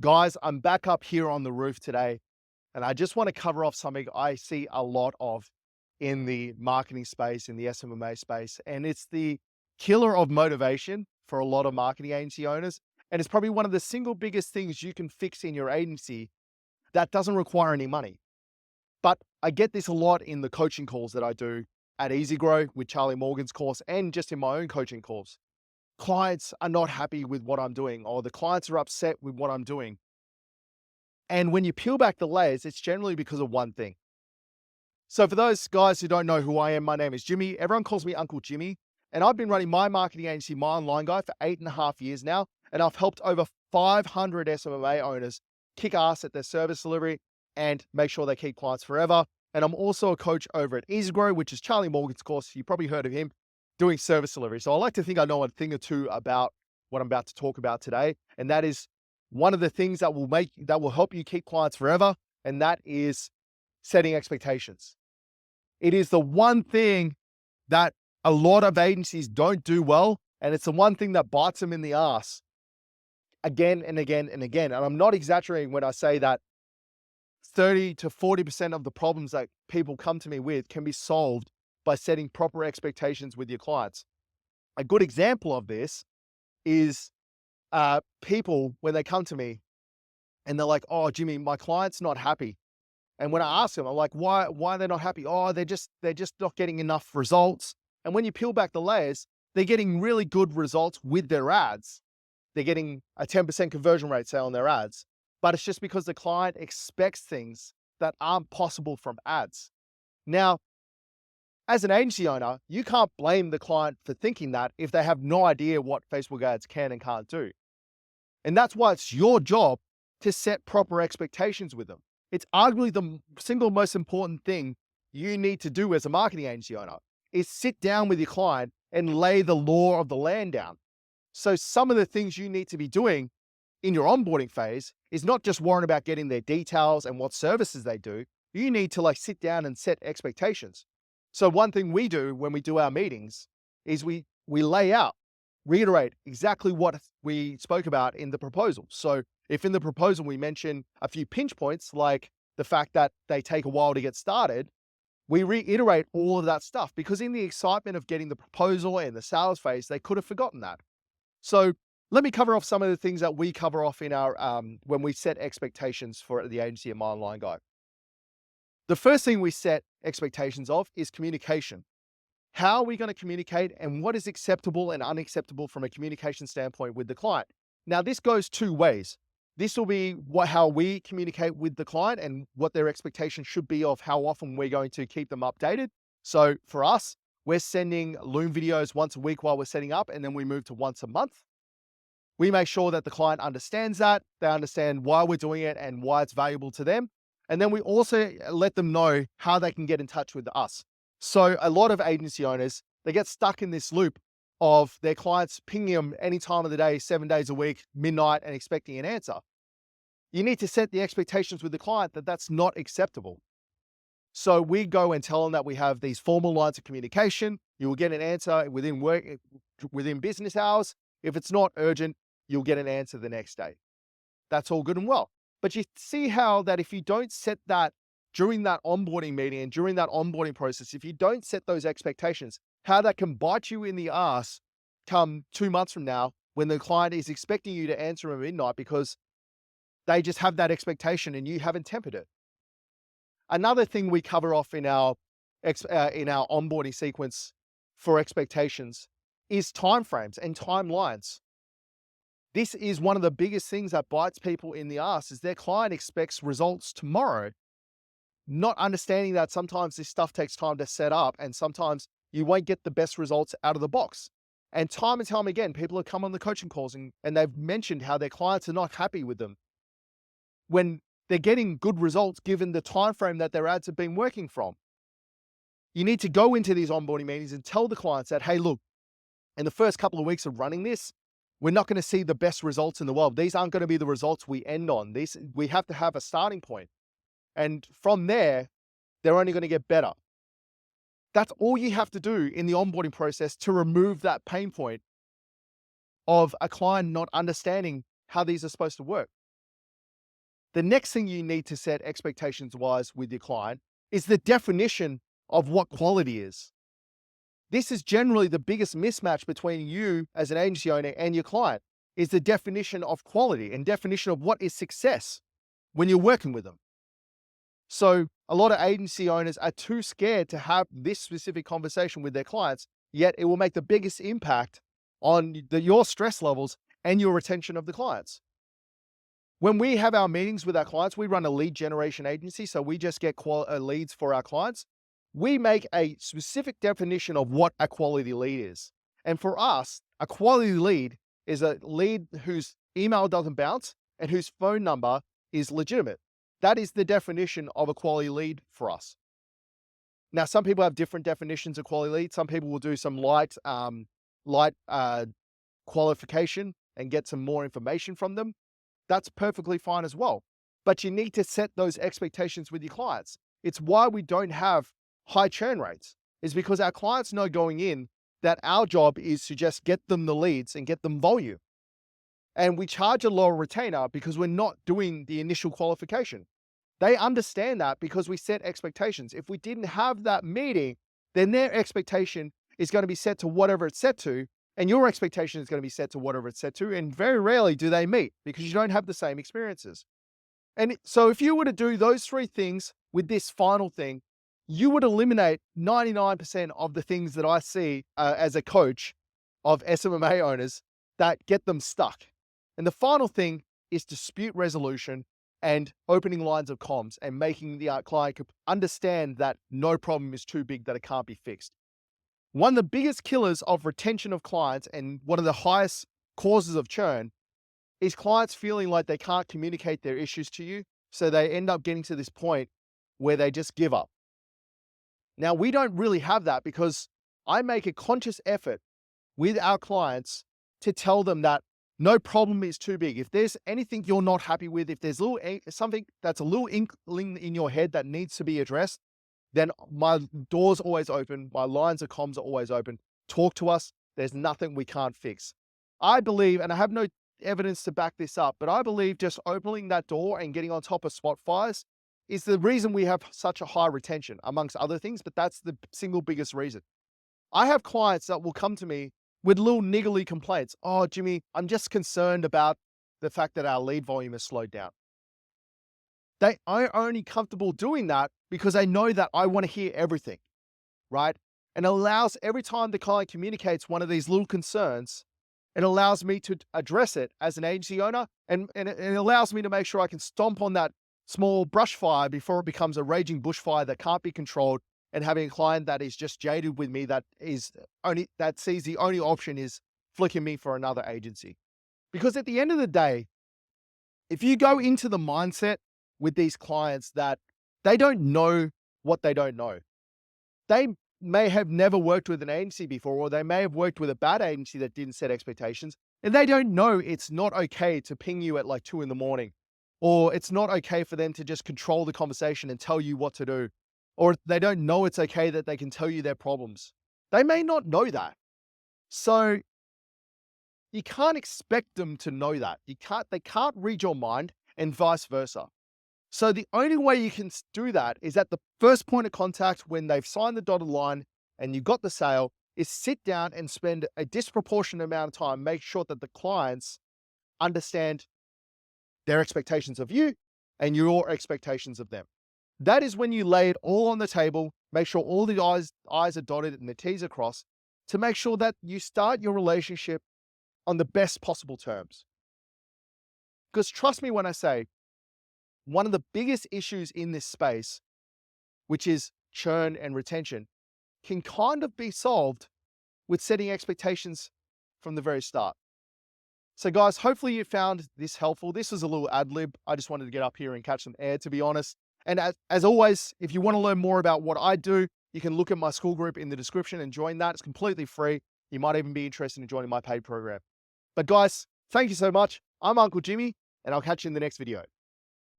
Guys, I'm back up here on the roof today, and I just want to cover off something I see a lot of in the marketing space, in the SMMA space, and it's the killer of motivation for a lot of marketing agency owners. And it's probably one of the single biggest things you can fix in your agency that doesn't require any money. But I get this a lot in the coaching calls that I do at Easy Grow with Charlie Morgan's course and just in my own coaching calls. Clients are not happy with what I'm doing, or the clients are upset with what I'm doing. And when you peel back the layers, it's generally because of one thing. So for those guys who don't know who I am, my name is Jimmy. Everyone calls me Uncle Jimmy. And I've been running my marketing agency, My Online Guy, for 8.5 years now. And I've helped over 500 SMMA owners kick ass at their service delivery and make sure they keep clients forever. And I'm also a coach over at Easy Grow, which is Charlie Morgan's course. You probably heard of him doing service delivery. So I like to think I know a thing or two about what I'm about to talk about today. And that is one of the things that will help you keep clients forever. And that is setting expectations. It is the one thing that a lot of agencies don't do well, and it's the one thing that bites them in the ass again and again and again. And I'm not exaggerating when I say that 30 to 40% of the problems that people come to me with can be solved by setting proper expectations with your clients. A good example of this is people when they come to me and they're like, "Oh, Jimmy, my client's not happy." And when I ask them, I'm like, why are they not happy? Oh, they're just not getting enough results. And when you peel back the layers, they're getting really good results with their ads. They're getting a 10% conversion rate, say, on their ads. But it's just because the client expects things that aren't possible from ads. Now, as an agency owner, you can't blame the client for thinking that if they have no idea what Facebook ads can and can't do. And that's why it's your job to set proper expectations with them. It's arguably the single most important thing you need to do as a marketing agency owner is sit down with your client and lay the law of the land down. So some of the things you need to be doing in your onboarding phase is not just worrying about getting their details and what services they do. You need to sit down and set expectations. So one thing we do when we do our meetings is we lay out, reiterate exactly what we spoke about in the proposal. So if in the proposal we mention a few pinch points, like the fact that they take a while to get started, we reiterate all of that stuff because in the excitement of getting the proposal and the sales phase, they could have forgotten that. So let me cover off some of the things that we cover off in our when we set expectations for the agency at My Online Guy. The first thing we set expectations of is communication. How are we going to communicate and what is acceptable and unacceptable from a communication standpoint with the client? Now, this goes two ways. This will be how we communicate with the client and what their expectation should be of how often we're going to keep them updated. So for us, we're sending Loom videos once a week while we're setting up, and then we move to once a month. We make sure that the client understands that, they understand why we're doing it and why it's valuable to them. And then we also let them know how they can get in touch with us. So a lot of agency owners, they get stuck in this loop of their clients pinging them any time of the day, 7 days a week, midnight, and expecting an answer. You need to set the expectations with the client that that's not acceptable. So we go and tell them that we have these formal lines of communication. You will get an answer within business hours. If it's not urgent, you'll get an answer the next day. That's all good and well. But you see how that if you don't set that during that onboarding meeting and during that onboarding process, if you don't set those expectations, how that can bite you in the ass come 2 months from now when the client is expecting you to answer at midnight because they just have that expectation and you haven't tempered it. Another thing we cover off in our onboarding sequence for expectations is timeframes and timelines. This is one of the biggest things that bites people in the ass is their client expects results tomorrow, not understanding that sometimes this stuff takes time to set up and sometimes you won't get the best results out of the box. And time again, people have come on the coaching calls and they've mentioned how their clients are not happy with them when they're getting good results given the time frame that their ads have been working from. You need to go into these onboarding meetings and tell the clients that, hey, look, in the first couple of weeks of running this, we're not going to see the best results in the world. These aren't going to be the results we end on. We have to have a starting point. And from there, they're only going to get better. That's all you have to do in the onboarding process to remove that pain point of a client not understanding how these are supposed to work. the next thing you need to set expectations wise with your client is the definition of what quality is. This is generally the biggest mismatch between you as an agency owner and your client, is the definition of quality and definition of what is success when you're working with them. So a lot of agency owners are too scared to have this specific conversation with their clients, yet it will make the biggest impact on your stress levels and your retention of the clients. When we have our meetings with our clients, we run a lead generation agency, so we just get leads for our clients. We make a specific definition of what a quality lead is. And for us, a quality lead is a lead whose email doesn't bounce and whose phone number is legitimate. That is the definition of a quality lead for us. Now, some people have different definitions of quality lead. Some people will do some light qualification and get some more information from them. That's perfectly fine as well. But you need to set those expectations with your clients. It's why we don't have high churn rates, is because our clients know going in that our job is to just get them the leads and get them volume. And we charge a lower retainer because we're not doing the initial qualification. They understand that because we set expectations. If we didn't have that meeting, then their expectation is going to be set to whatever it's set to, and your expectation is going to be set to whatever it's set to, and very rarely do they meet because you don't have the same experiences. And so if you were to do those three things with this final thing, you would eliminate 99% of the things that I see as a coach of SMMA owners that get them stuck. And the final thing is dispute resolution and opening lines of comms and making the client understand that no problem is too big that it can't be fixed. One of the biggest killers of retention of clients and one of the highest causes of churn is clients feeling like they can't communicate their issues to you. So they end up getting to this point where they just give up. Now, we don't really have that because I make a conscious effort with our clients to tell them that no problem is too big. If there's anything you're not happy with, if there's something that's a little inkling in your head that needs to be addressed, then my door's always open. My lines of comms are always open. Talk to us. There's nothing we can't fix. I believe, and I have no evidence to back this up, but I believe just opening that door and getting on top of spot fires is the reason we have such a high retention, amongst other things, but that's the single biggest reason. I have clients that will come to me with little niggly complaints. Oh, Jimmy, I'm just concerned about the fact that our lead volume has slowed down. They are only comfortable doing that because they know that I want to hear everything, right? And it allows, every time the client communicates one of these little concerns, it allows me to address it as an agency owner, and it allows me to make sure I can stomp on that small brush fire before it becomes a raging bushfire that can't be controlled, and having a client that is just jaded with me, that sees the only option is flicking me for another agency. Because at the end of the day, if you go into the mindset with these clients that they don't know what they don't know, they may have never worked with an agency before, or they may have worked with a bad agency that didn't set expectations, and they don't know it's not okay to ping you at like 2 a.m, or it's not okay for them to just control the conversation and tell you what to do, or they don't know it's okay that they can tell you their problems. They may not know that. So you can't expect them to know that. They can't read your mind, and vice versa. So the only way you can do that is at the first point of contact, when they've signed the dotted line and you got the sale, is sit down and spend a disproportionate amount of time, make sure that the clients understand their expectations of you and your expectations of them. That is when you lay it all on the table, make sure all the I's are dotted and the T's are crossed, to make sure that you start your relationship on the best possible terms. Because trust me when I say, one of the biggest issues in this space, which is churn and retention, can kind of be solved with setting expectations from the very start. So guys, hopefully you found this helpful. This was a little ad lib. I just wanted to get up here and catch some air, to be honest. And as always, if you want to learn more about what I do, you can look at my school group in the description and join that. It's completely free. You might even be interested in joining my paid program. But guys, thank you so much. I'm Uncle Jimmy, and I'll catch you in the next video.